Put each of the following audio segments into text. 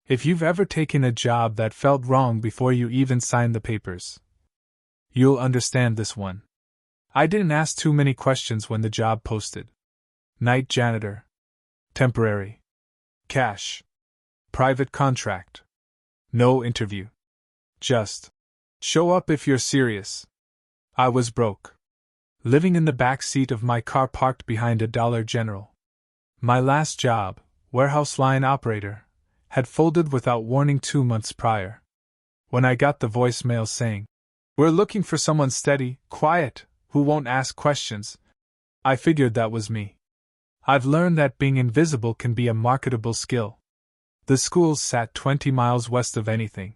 If you've ever taken a job that felt wrong before you even signed the papers, you'll understand this one. I didn't ask too many questions when the job posted. Night janitor. Temporary. Cash. Private contract. No interview. Just show up if you're serious. I was broke. Living in the back seat of my car parked behind a Dollar General. My last job, warehouse line operator, had folded without warning 2 months prior. When I got the voicemail saying, "We're looking for someone steady, quiet, who won't ask questions," I figured that was me. I've learned that being invisible can be a marketable skill. The schools sat 20 miles west of anything.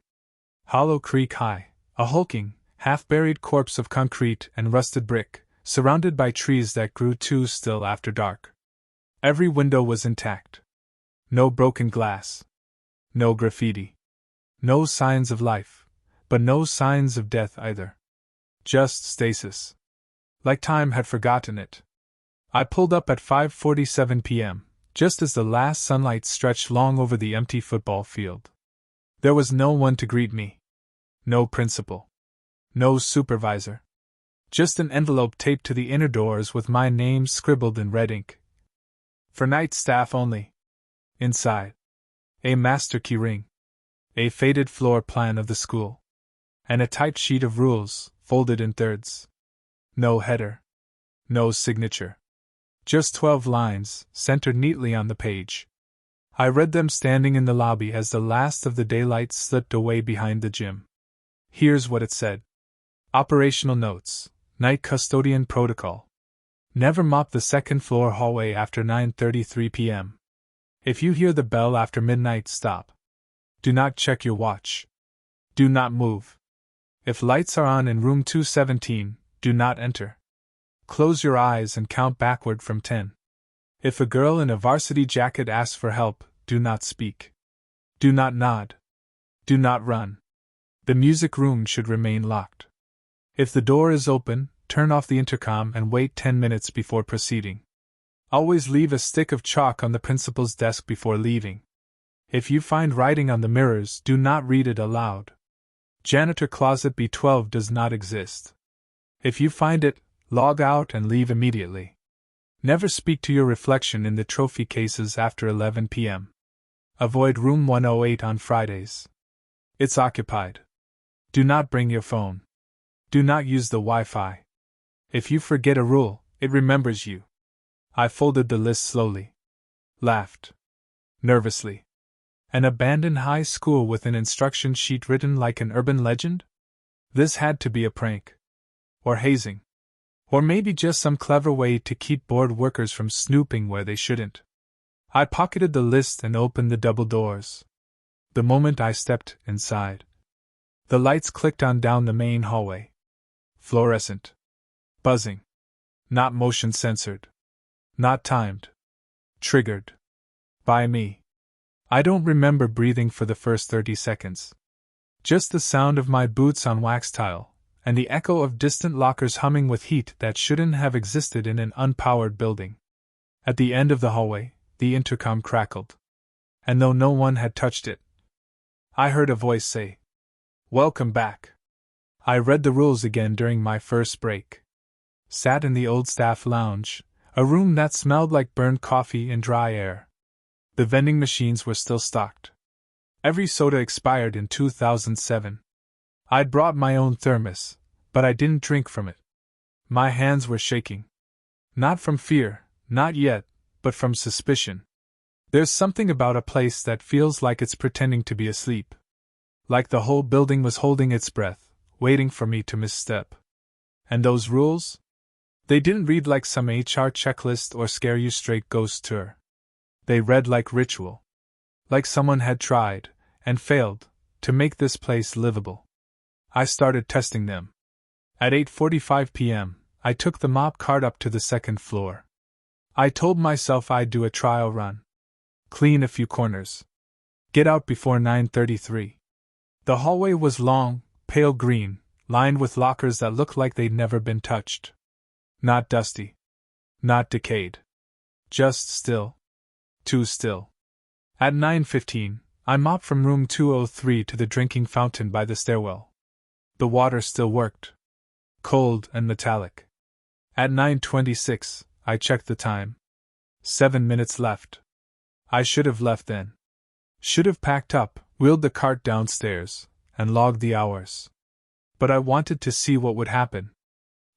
Hollow Creek High, a hulking, half-buried corpse of concrete and rusted brick, surrounded by trees that grew too still after dark. Every window was intact. No broken glass. No graffiti. No signs of life, but no signs of death either. Just stasis. Like time had forgotten it. I pulled up at 5:47 p.m., just as the last sunlight stretched long over the empty football field. There was no one to greet me. No principal. No supervisor. Just an envelope taped to the inner doors with my name scribbled in red ink. For night staff only. Inside. A master key ring. A faded floor plan of the school. And a typed sheet of rules, folded in thirds. No header. No signature. Just 12 lines, centered neatly on the page. I read them standing in the lobby as the last of the daylight slipped away behind the gym. Here's what it said. Operational notes. Night custodian protocol. Never mop the second floor hallway after 9:33 p.m. If you hear the bell after midnight, stop. Do not check your watch. Do not move. If lights are on in room 217, do not enter. Close your eyes and count backward from 10. If a girl in a varsity jacket asks for help, do not speak. Do not nod. Do not run. The music room should remain locked. If the door is open, turn off the intercom and wait 10 minutes before proceeding. Always leave a stick of chalk on the principal's desk before leaving. If you find writing on the mirrors, do not read it aloud. Janitor closet B12 does not exist. If you find it, log out and leave immediately. Never speak to your reflection in the trophy cases after 11 p.m. Avoid room 108 on Fridays. It's occupied. Do not bring your phone. Do not use the Wi-Fi. If you forget a rule, it remembers you. I folded the list slowly. Laughed. Nervously. An abandoned high school with an instruction sheet written like an urban legend? This had to be a prank. Or hazing. Or maybe just some clever way to keep bored workers from snooping where they shouldn't. I pocketed the list and opened the double doors. The moment I stepped inside, the lights clicked on down the main hallway. Fluorescent. Buzzing. Not motion censored. Not timed. Triggered. By me. I don't remember breathing for the first 30 seconds. Just the sound of my boots on wax tile, and the echo of distant lockers humming with heat that shouldn't have existed in an unpowered building. At the end of the hallway, the intercom crackled. And though no one had touched it, I heard a voice say, "Welcome back." I read the rules again during my first break. Sat in the old staff lounge, a room that smelled like burned coffee and dry air. The vending machines were still stocked. Every soda expired in 2007. I'd brought my own thermos, but I didn't drink from it. My hands were shaking. Not from fear, not yet, but from suspicion. There's something about a place that feels like it's pretending to be asleep. Like the whole building was holding its breath, waiting for me to misstep. And those rules? They didn't read like some HR checklist or scare you straight ghost tour. They read like ritual. Like someone had tried, and failed, to make this place livable. I started testing them. At 8:45 p.m., I took the mop cart up to the second floor. I told myself I'd do a trial run. Clean a few corners. Get out before 9:33. The hallway was long, pale green, lined with lockers that looked like they'd never been touched. Not dusty. Not decayed. Just still. Too still. At 9:15, I mopped from room 203 to the drinking fountain by the stairwell. The water still worked. Cold and metallic. At 9:26, I checked the time. 7 minutes left. I should have left then. Should have packed up, wheeled the cart downstairs, and logged the hours. But I wanted to see what would happen.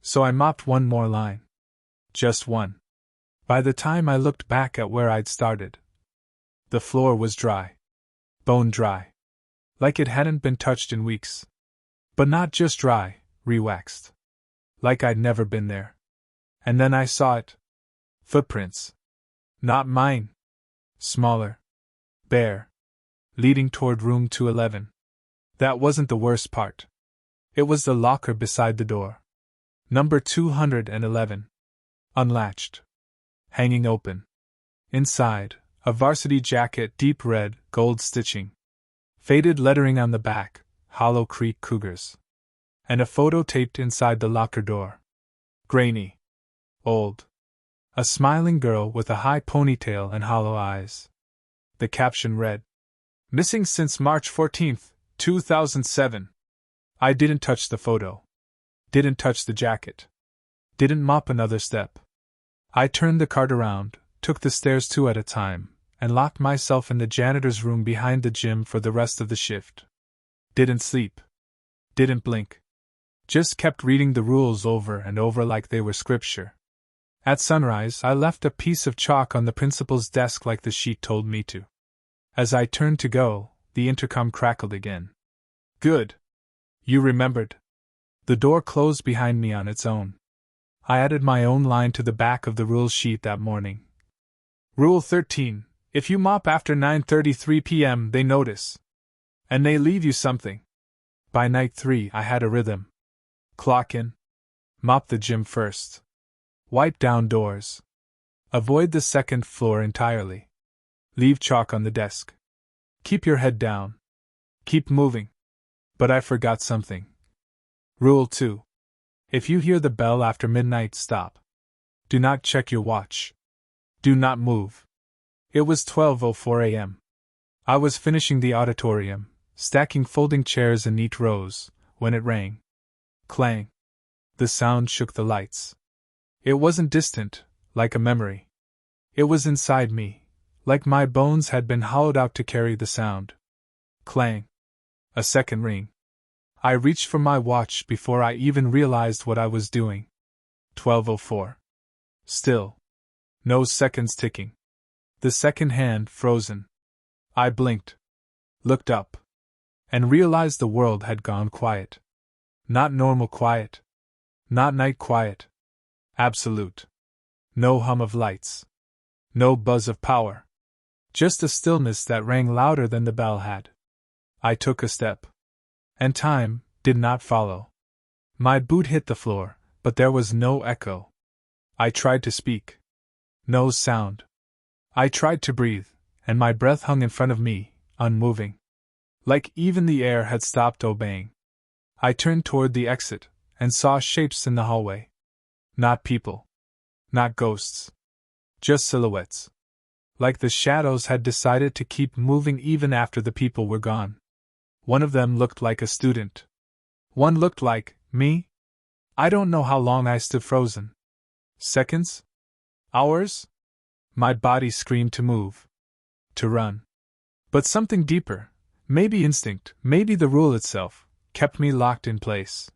So I mopped one more line. Just one. By the time I looked back at where I'd started, the floor was dry. Bone dry. Like it hadn't been touched in weeks. But not just dry, re-waxed. Like I'd never been there. And then I saw it. Footprints. Not mine. Smaller. Bare. Leading toward room 211. That wasn't the worst part. It was the locker beside the door. Number 211. Unlatched. Hanging open. Inside, a varsity jacket, deep red, gold stitching. Faded lettering on the back, Hollow Creek Cougars. And a photo taped inside the locker door. Grainy. Old. A smiling girl with a high ponytail and hollow eyes. The caption read, "Missing since March 14th, 2007. I didn't touch the photo. Didn't touch the jacket. Didn't mop another step. I turned the cart around, took the stairs 2 at a time, and locked myself in the janitor's room behind the gym for the rest of the shift. Didn't sleep. Didn't blink. Just kept reading the rules over and over like they were scripture. At sunrise, I left a piece of chalk on the principal's desk like the sheet told me to. As I turned to go, the intercom crackled again. Good. You remembered. The door closed behind me on its own. I added my own line to the back of the rules sheet that morning. Rule 13. If you mop after 9:33 p.m., they notice. And they leave you something. By night 3, I had a rhythm. Clock in. Mop the gym first. Wipe down doors. Avoid the second floor entirely. Leave chalk on the desk. Keep your head down. Keep moving. But I forgot something. Rule 2. If you hear the bell after midnight, stop. Do not check your watch. Do not move. It was 12:04 a.m. I was finishing the auditorium, stacking folding chairs in neat rows, when it rang. Clang. The sound shook the lights. It wasn't distant, like a memory. It was inside me, like my bones had been hollowed out to carry the sound. Clang. A second ring. I reached for my watch before I even realized what I was doing. 12:04. Still. No seconds ticking. The second hand frozen. I blinked. Looked up. And realized the world had gone quiet. Not normal quiet. Not night quiet. Absolute. No hum of lights. No buzz of power. Just a stillness that rang louder than the bell had. I took a step. And time did not follow. My boot hit the floor, but there was no echo. I tried to speak. No sound. I tried to breathe, and my breath hung in front of me, unmoving. Like even the air had stopped obeying. I turned toward the exit, and saw shapes in the hallway. Not people. Not ghosts. Just silhouettes. Like the shadows had decided to keep moving even after the people were gone. One of them looked like a student. One looked like me. I don't know how long I stood frozen. Seconds? Hours? My body screamed to move. To run. But something deeper, maybe instinct, maybe the rule itself, kept me locked in place.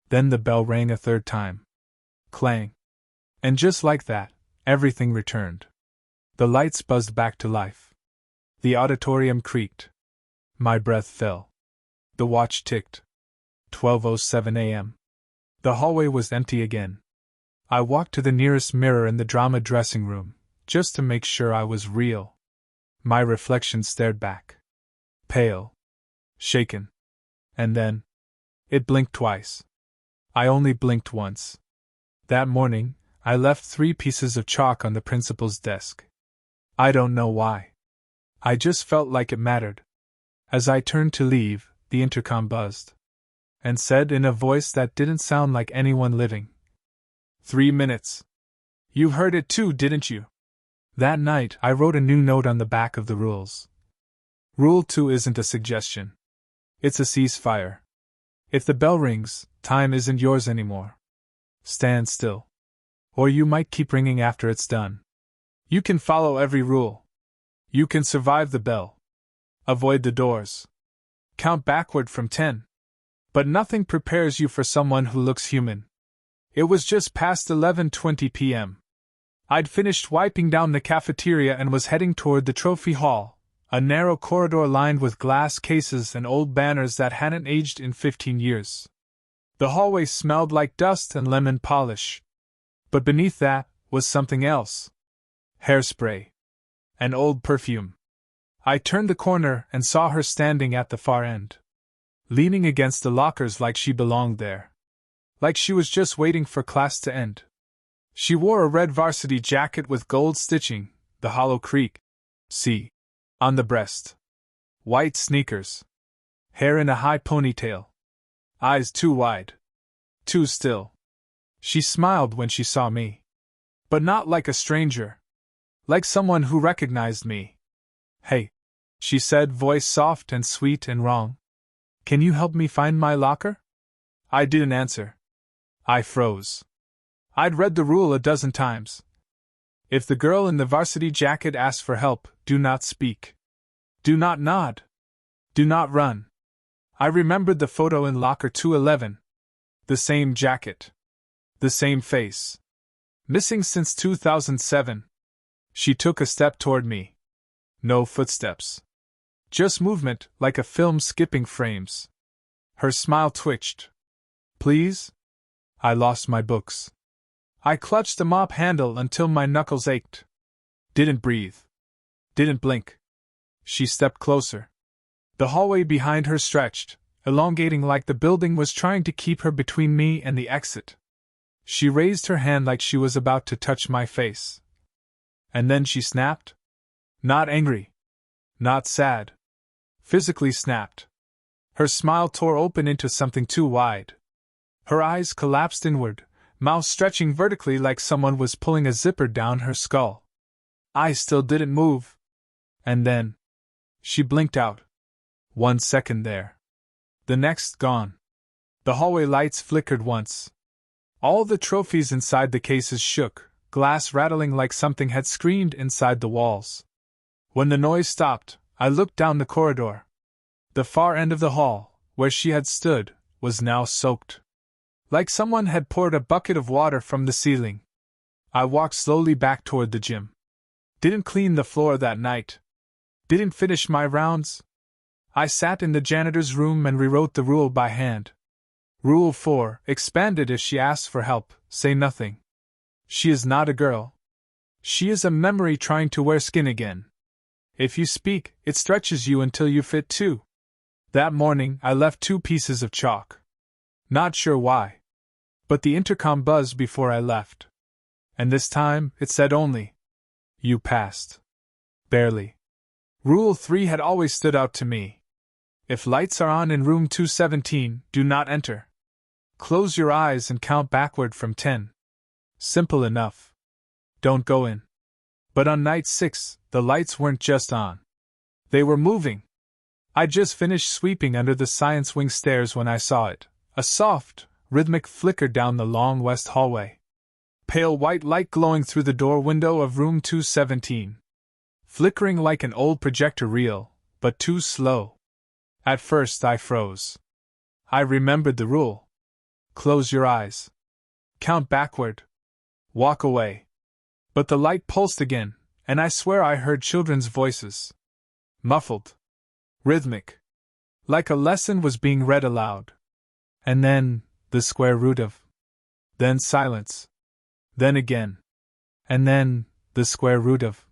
Then the bell rang a third time. Clang. And just like that, everything returned. The lights buzzed back to life. The auditorium creaked. My breath fell. The watch ticked. 12:07 a.m. The hallway was empty again. I walked to the nearest mirror in the drama dressing room, just to make sure I was real. My reflection stared back. Pale. Shaken. And then, it blinked twice. I only blinked once. That morning, I left 3 pieces of chalk on the principal's desk. I don't know why. I just felt like it mattered. As I turned to leave, the intercom buzzed. And said in a voice that didn't sound like anyone living. 3 minutes. You heard it too, didn't you? That night, I wrote a new note on the back of the rules. Rule 2 isn't a suggestion. It's a ceasefire. If the bell rings, time isn't yours anymore. Stand still. Or you might keep ringing after it's done. You can follow every rule. You can survive the bell. Avoid the doors. Count backward from 10. But nothing prepares you for someone who looks human. It was just past 11:20 p.m. I'd finished wiping down the cafeteria and was heading toward the trophy hall, a narrow corridor lined with glass cases and old banners that hadn't aged in 15 years. The hallway smelled like dust and lemon polish. But beneath that was something else. Hairspray. An old perfume. I turned the corner and saw her standing at the far end, leaning against the lockers like she belonged there. Like she was just waiting for class to end. She wore a red varsity jacket with gold stitching, the hollow creek C on the breast. White sneakers. Hair in a high ponytail. Eyes too wide. Too still. She smiled when she saw me. But not like a stranger. Like someone who recognized me. "Hey," she said, voice soft and sweet and wrong. "Can you help me find my locker?" I didn't answer. I froze. I'd read the rule a dozen times. If the girl in the varsity jacket asks for help, do not speak. Do not nod. Do not run. I remembered the photo in locker 211. The same jacket. The same face. Missing since 2007. She took a step toward me. No footsteps. Just movement, like a film skipping frames. Her smile twitched. "Please?" I lost my books. I clutched the mop handle until my knuckles ached. Didn't breathe. Didn't blink. She stepped closer. The hallway behind her stretched, elongating like the building was trying to keep her between me and the exit. She raised her hand like she was about to touch my face. And then she snapped. Not angry. Not sad. Physically snapped. Her smile tore open into something too wide. Her eyes collapsed inward, mouth stretching vertically like someone was pulling a zipper down her skull. I still didn't move. And then she blinked out. 1 second there. The next gone. The hallway lights flickered once. All the trophies inside the cases shook, glass rattling like something had screamed inside the walls. When the noise stopped, I looked down the corridor. The far end of the hall, where she had stood, was now soaked. Like someone had poured a bucket of water from the ceiling. I walked slowly back toward the gym. Didn't clean the floor that night. Didn't finish my rounds. I sat in the janitor's room and rewrote the rule by hand. Rule 4, expanded: if she asks for help, say nothing. She is not a girl. She is a memory trying to wear skin again. If you speak, it stretches you until you fit too. That morning, I left 2 pieces of chalk. Not sure why. But the intercom buzzed before I left. And this time, it said only, "You passed." Barely. Rule 3 had always stood out to me. If lights are on in room 217, do not enter. Close your eyes and count backward from 10. Simple enough. Don't go in. But on night 6, the lights weren't just on. They were moving. I'd just finished sweeping under the science wing stairs when I saw it. A soft, rhythmic flicker down the long west hallway. Pale white light glowing through the door window of room 217. Flickering like an old projector reel, but too slow. At first I froze. I remembered the rule. Close your eyes. Count backward. Walk away. But the light pulsed again, and I swear I heard children's voices. Muffled. Rhythmic. Like a lesson was being read aloud. And then, the square root of. Then silence. Then again. And then, the square root of.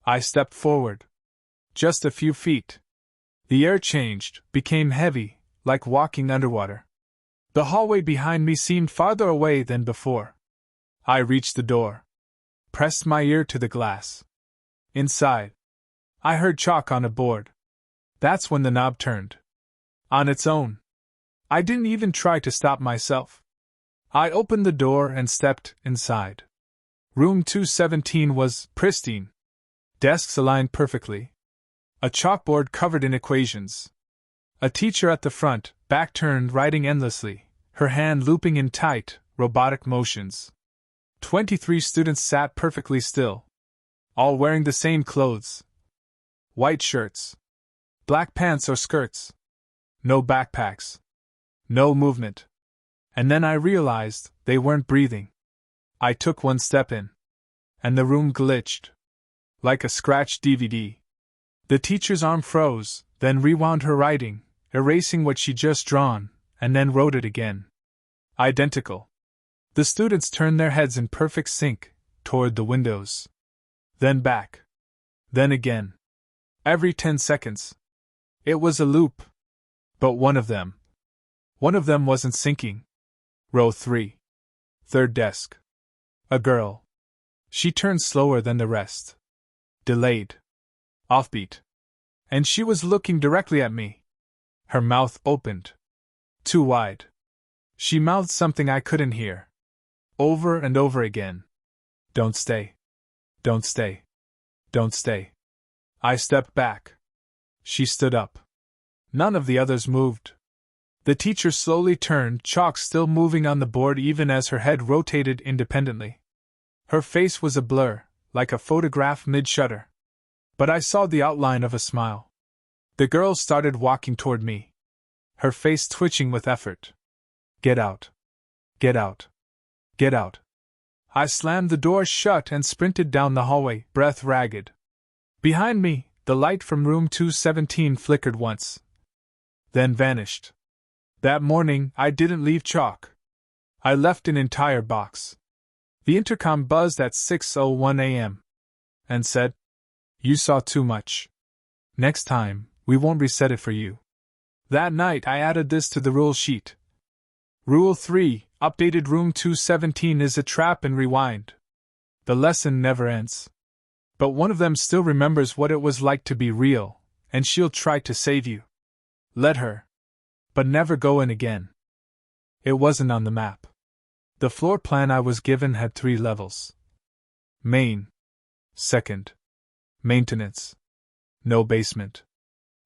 I stepped forward. Just a few feet. The air changed, became heavy, like walking underwater. The hallway behind me seemed farther away than before. I reached the door. Pressed my ear to the glass. Inside. I heard chalk on a board. That's when the knob turned. On its own. I didn't even try to stop myself. I opened the door and stepped inside. Room 217 was pristine. Desks aligned perfectly. A chalkboard covered in equations. A teacher at the front, back turned, writing endlessly, her hand looping in tight, robotic motions. 23 students sat perfectly still, all wearing the same clothes. White shirts. Black pants or skirts. No backpacks. No movement. And then I realized they weren't breathing. I took one step in, and the room glitched. Like a scratched DVD. The teacher's arm froze, then rewound her writing, erasing what she'd just drawn, and then wrote it again. Identical. The students turned their heads in perfect sync, toward the windows. Then back. Then again. Every 10 seconds. It was a loop. But one of them wasn't syncing. Row 3. Third desk. A girl. She turned slower than the rest. Delayed. Offbeat. And she was looking directly at me. Her mouth opened. Too wide. She mouthed something I couldn't hear. Over and over again. Don't stay. Don't stay. Don't stay. I stepped back. She stood up. None of the others moved. The teacher slowly turned, chalk still moving on the board even as her head rotated independently. Her face was a blur, like a photograph mid-shutter. But I saw the outline of a smile. The girl started walking toward me. Her face twitching with effort. Get out. Get out. Get out. I slammed the door shut and sprinted down the hallway, breath ragged. Behind me, the light from room 217 flickered once. Then vanished. That morning, I didn't leave chalk. I left an entire box. The intercom buzzed at 6:01 a.m. and said, "You saw too much. Next time, we won't reset it for you." That night I added this to the rule sheet. Rule 3, updated room 217 is a trap and rewind. The lesson never ends. But one of them still remembers what it was like to be real, and she'll try to save you. Let her. But never go in again. It wasn't on the map. The floor plan I was given had 3 levels. Main. Second. Maintenance. No basement.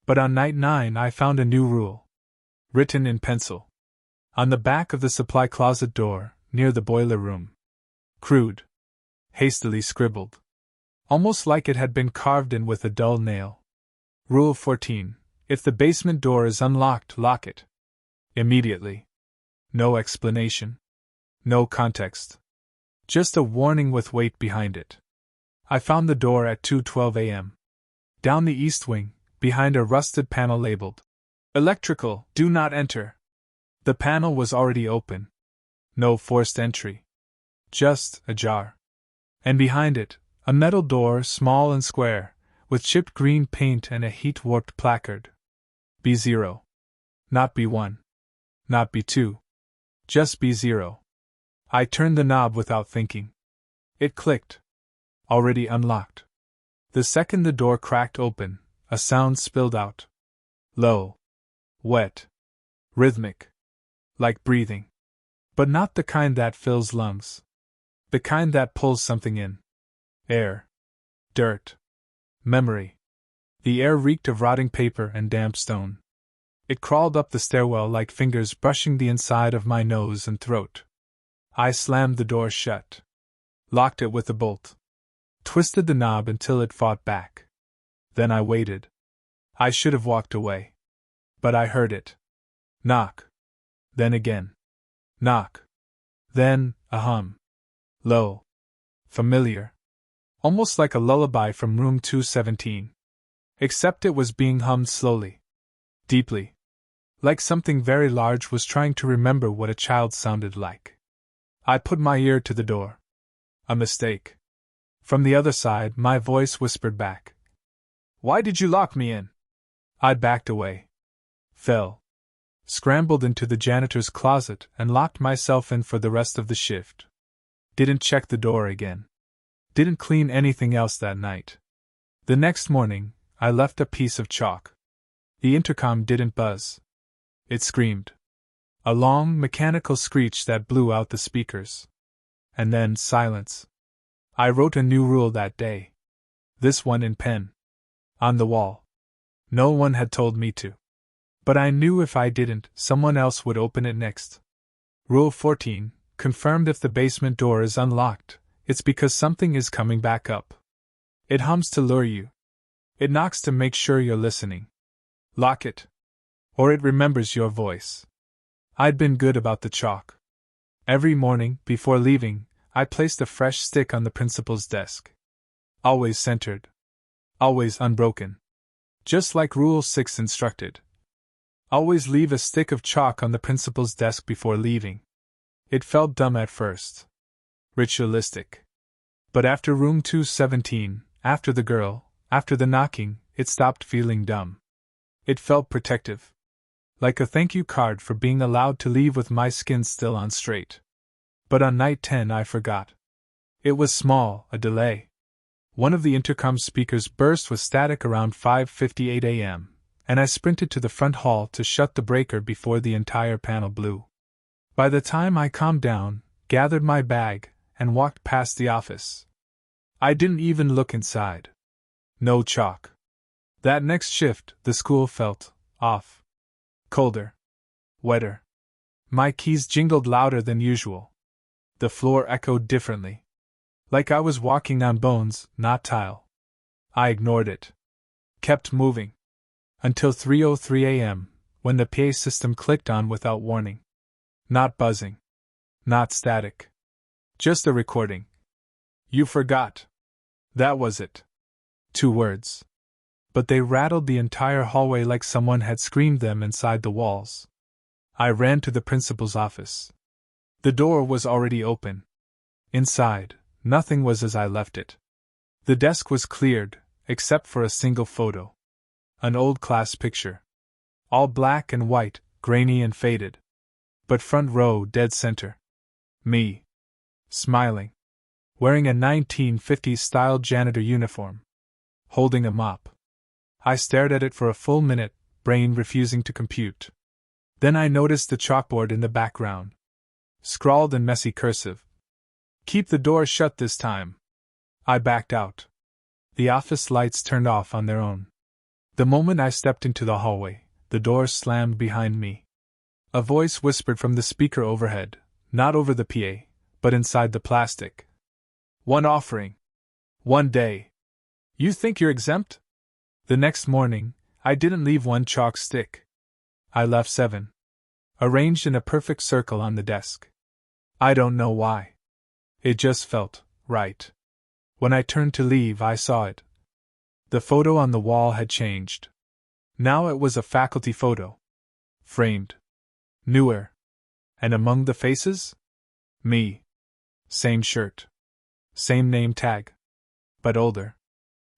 But on night 9 I found a new rule. Written in pencil. On the back of the supply closet door, near the boiler room. Crude. Hastily scribbled. Almost like it had been carved in with a dull nail. Rule 14. If the basement door is unlocked, lock it. Immediately. No explanation. No context. Just a warning with weight behind it. I found the door at 2:12 a.m. Down the east wing, behind a rusted panel labeled Electrical, do not enter. The panel was already open. No forced entry. Just ajar. And behind it, a metal door, small and square, with chipped green paint and a heat-warped placard. B0. Not B1. Not B2. Just B0. I turned the knob without thinking. It clicked. Already unlocked. The second the door cracked open, a sound spilled out. Low. Wet. Rhythmic. Like breathing. But not the kind that fills lungs. The kind that pulls something in. Air. Dirt. Memory. The air reeked of rotting paper and damp stone. It crawled up the stairwell like fingers brushing the inside of my nose and throat. I slammed the door shut. Locked it with a bolt. Twisted the knob until it fought back. Then I waited. I should have walked away. But I heard it. Knock. Then again. Knock. Then, a hum. Low. Familiar. Almost like a lullaby from room 217. Except it was being hummed slowly. Deeply. Like something very large was trying to remember what a child sounded like. I put my ear to the door. A mistake. From the other side, my voice whispered back. "Why did you lock me in?" I backed away. Fell. Scrambled into the janitor's closet and locked myself in for the rest of the shift. Didn't check the door again. Didn't clean anything else that night. The next morning, I left a piece of chalk. The intercom didn't buzz. It screamed. A long, mechanical screech that blew out the speakers. And then silence. I wrote a new rule that day. This one in pen. On the wall. No one had told me to. But I knew if I didn't, someone else would open it next. Rule 14, confirmed if the basement door is unlocked, it's because something is coming back up. It hums to lure you. It knocks to make sure you're listening. Lock it. Or it remembers your voice. I'd been good about the chalk. Every morning, before leaving, I placed a fresh stick on the principal's desk. Always centered. Always unbroken. Just like Rule 6 instructed. Always leave a stick of chalk on the principal's desk before leaving. It felt dumb at first. Ritualistic. But after room 217, after the girl, after the knocking, it stopped feeling dumb. It felt protective. Like a thank you card for being allowed to leave with my skin still on straight. But on night 10 I forgot. It was small, a delay. One of the intercom speakers burst with static around 5:58 a.m., and I sprinted to the front hall to shut the breaker before the entire panel blew. By the time I calmed down, gathered my bag, and walked past the office, I didn't even look inside. No chalk. That next shift, the school felt off. Colder. Wetter. My keys jingled louder than usual. The floor echoed differently. Like I was walking on bones, not tile. I ignored it. Kept moving. Until 3:03 a.m., when the PA system clicked on without warning. Not buzzing. Not static. Just a recording. You forgot. That was it. 2 words. But they rattled the entire hallway like someone had screamed them inside the walls. I ran to the principal's office. The door was already open. Inside, nothing was as I left it. The desk was cleared, except for a single photo. An old class picture. All black and white, grainy and faded. But front row dead center. Me. Smiling. Wearing a 1950s-style janitor uniform. Holding a mop. I stared at it for a full minute, brain refusing to compute. Then I noticed the chalkboard in the background. Scrawled in messy cursive. Keep the door shut this time. I backed out. The office lights turned off on their own. The moment I stepped into the hallway, the door slammed behind me. A voice whispered from the speaker overhead, not over the PA, but inside the plastic. 1 offering. 1 day. You think you're exempt? The next morning, I didn't leave 1 chalk stick. I left 7. Arranged in a perfect circle on the desk. I don't know why. It just felt right. When I turned to leave, I saw it. The photo on the wall had changed. Now it was a faculty photo. Framed. Newer. And among the faces? Me. Same shirt. Same name tag. But older.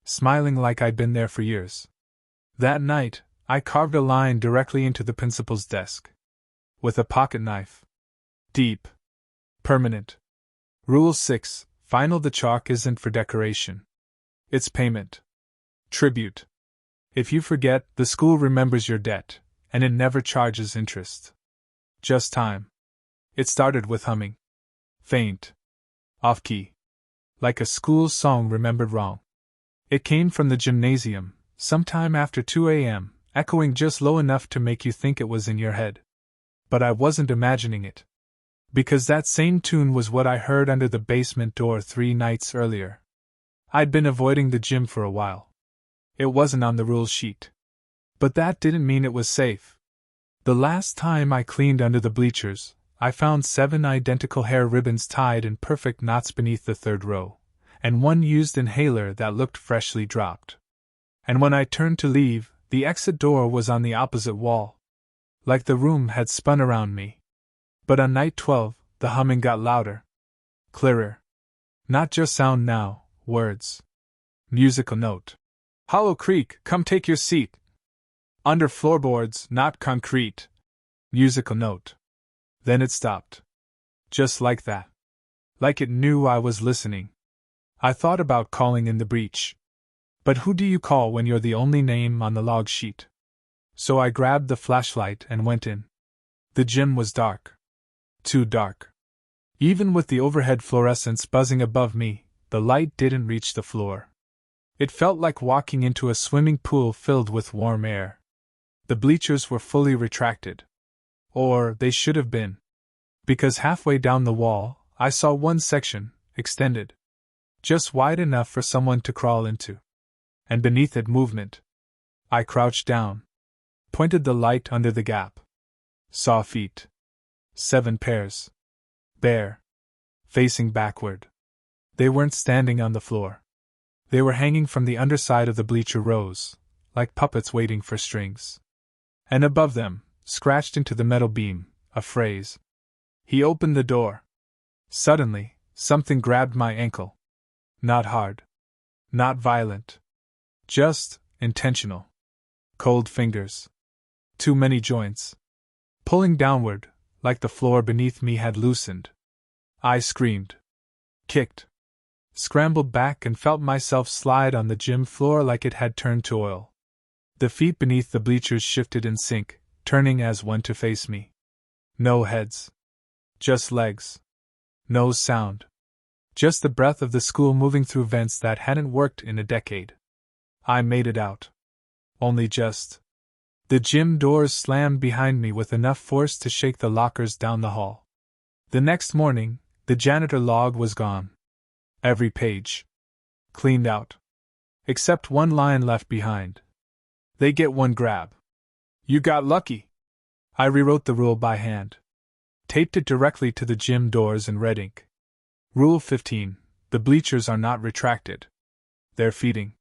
Smiling like I'd been there for years. That night, I carved a line directly into the principal's desk. With a pocket knife. Deep. Permanent. Rule 6, final: the chalk isn't for decoration. It's payment. Tribute. If you forget, the school remembers your debt, and it never charges interest. Just time. It started with humming. Faint. Off-key. Like a school song remembered wrong. It came from the gymnasium, sometime after 2 a.m., echoing just low enough to make you think it was in your head. But I wasn't imagining it. Because that same tune was what I heard under the basement door 3 nights earlier. I'd been avoiding the gym for a while. It wasn't on the rules sheet. But that didn't mean it was safe. The last time I cleaned under the bleachers, I found 7 identical hair ribbons tied in perfect knots beneath the 3rd row, and 1 used inhaler that looked freshly dropped. And when I turned to leave, the exit door was on the opposite wall. Like the room had spun around me. But on night 12, the humming got louder. Clearer. Not just sound now, words. Musical note. Hollow Creek, come take your seat. Under floorboards, not concrete. Musical note. Then it stopped. Just like that. Like it knew I was listening. I thought about calling in the breach. But who do you call when you're the only name on the log sheet? So I grabbed the flashlight and went in. The gym was dark. Too dark. Even with the overhead fluorescents buzzing above me, the light didn't reach the floor. It felt like walking into a swimming pool filled with warm air. The bleachers were fully retracted. Or they should have been. Because halfway down the wall, I saw one section, extended. Just wide enough for someone to crawl into. And beneath it movement. I crouched down. Pointed the light under the gap. Saw feet. 7 pairs. Bare. Facing backward. They weren't standing on the floor. They were hanging from the underside of the bleacher rows, like puppets waiting for strings. And above them, scratched into the metal beam, a phrase. He opened the door. Suddenly, something grabbed my ankle. Not hard. Not violent. Just intentional. Cold fingers. Too many joints. Pulling downward, like the floor beneath me had loosened. I screamed. Kicked. Scrambled back and felt myself slide on the gym floor like it had turned to oil. The feet beneath the bleachers shifted in sync, turning as one to face me. No heads. Just legs. No sound. Just the breath of the school moving through vents that hadn't worked in a decade. I made it out. Only just. The gym doors slammed behind me with enough force to shake the lockers down the hall. The next morning, the janitor log was gone. Every page. Cleaned out. Except one line left behind. They get one grab. You got lucky. I rewrote the rule by hand. Taped it directly to the gym doors in red ink. Rule 15. The bleachers are not retracted. They're feeding.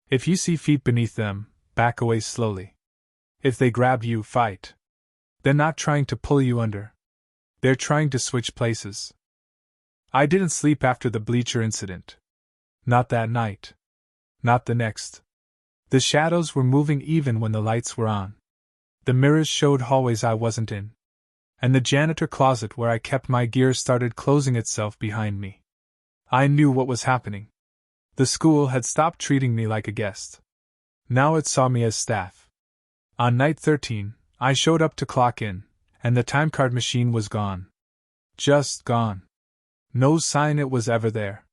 If you see feet beneath them, back away slowly. If they grab you, fight. They're not trying to pull you under. They're trying to switch places. I didn't sleep after the bleacher incident. Not that night. Not the next. The shadows were moving even when the lights were on. The mirrors showed hallways I wasn't in. And the janitor closet where I kept my gear started closing itself behind me. I knew what was happening. The school had stopped treating me like a guest. Now it saw me as staff. On night 13, I showed up to clock in, and the timecard machine was gone. Just gone. No sign it was ever there.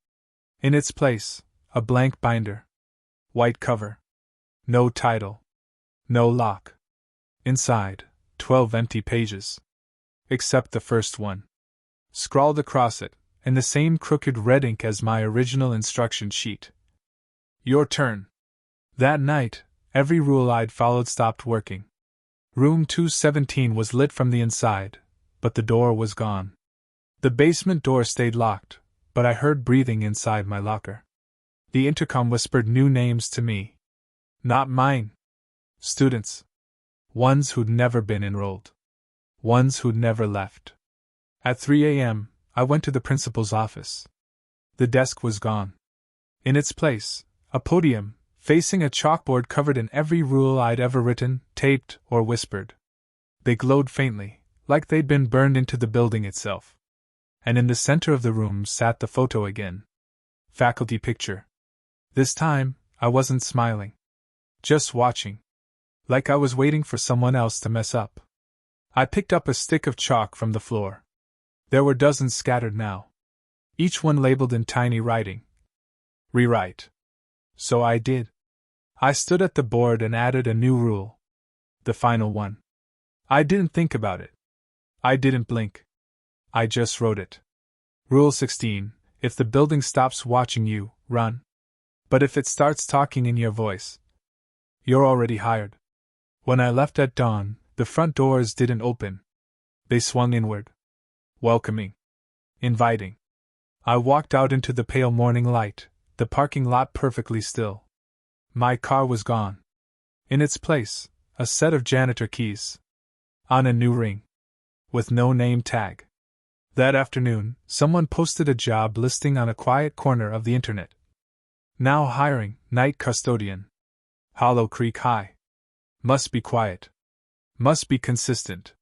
In its place, a blank binder. White cover. No title. No lock. Inside, 12 empty pages. Except the first one. Scrawled across it, in the same crooked red ink as my original instruction sheet. Your turn. That night, every rule I'd followed stopped working. Room 217 was lit from the inside, but the door was gone. The basement door stayed locked, but I heard breathing inside my locker. The intercom whispered new names to me. Not mine. Students. Ones who'd never been enrolled. Ones who'd never left. At 3 a.m., I went to the principal's office. The desk was gone. In its place, a podium, facing a chalkboard covered in every rule I'd ever written, taped, or whispered. They glowed faintly, like they'd been burned into the building itself. And in the center of the room sat the photo again. Faculty picture. This time, I wasn't smiling. Just watching. Like I was waiting for someone else to mess up. I picked up a stick of chalk from the floor. There were dozens scattered now. Each one labeled in tiny writing. Rewrite. So I did. I stood at the board and added a new rule. The final one. I didn't think about it. I didn't blink. I just wrote it. Rule 16. If the building stops watching you, run. But if it starts talking in your voice, you're already hired. When I left at dawn, the front doors didn't open. They swung inward. Welcoming. Inviting. I walked out into the pale morning light, the parking lot perfectly still. My car was gone. In its place, a set of janitor keys. On a new ring. With no name tag. That afternoon, someone posted a job listing on a quiet corner of the internet. Now hiring, night custodian. Hollow Creek High. Must be quiet. Must be consistent.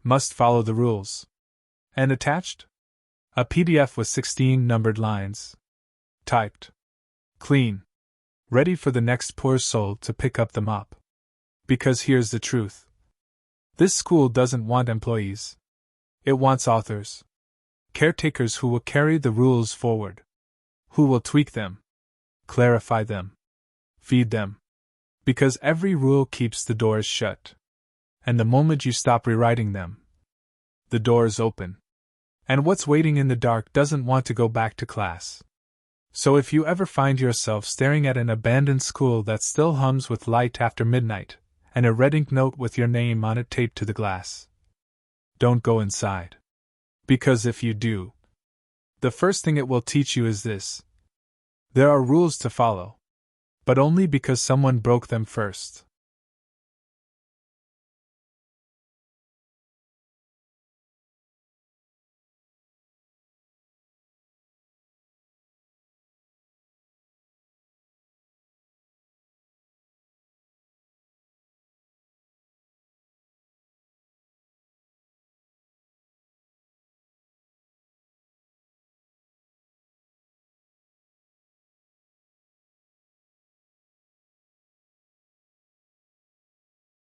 Must follow the rules. And attached? A PDF with 16 numbered lines. Typed. Clean. Ready for the next poor soul to pick up the mop. Because here's the truth. This school doesn't want employees. It wants authors. Caretakers who will carry the rules forward. Who will tweak them. Clarify them. Feed them. Because every rule keeps the doors shut. And the moment you stop rewriting them, the doors open. And what's waiting in the dark doesn't want to go back to class. So if you ever find yourself staring at an abandoned school that still hums with light after midnight, and a red ink note with your name on it taped to the glass, don't go inside. Because if you do, the first thing it will teach you is this: there are rules to follow, but only because someone broke them first.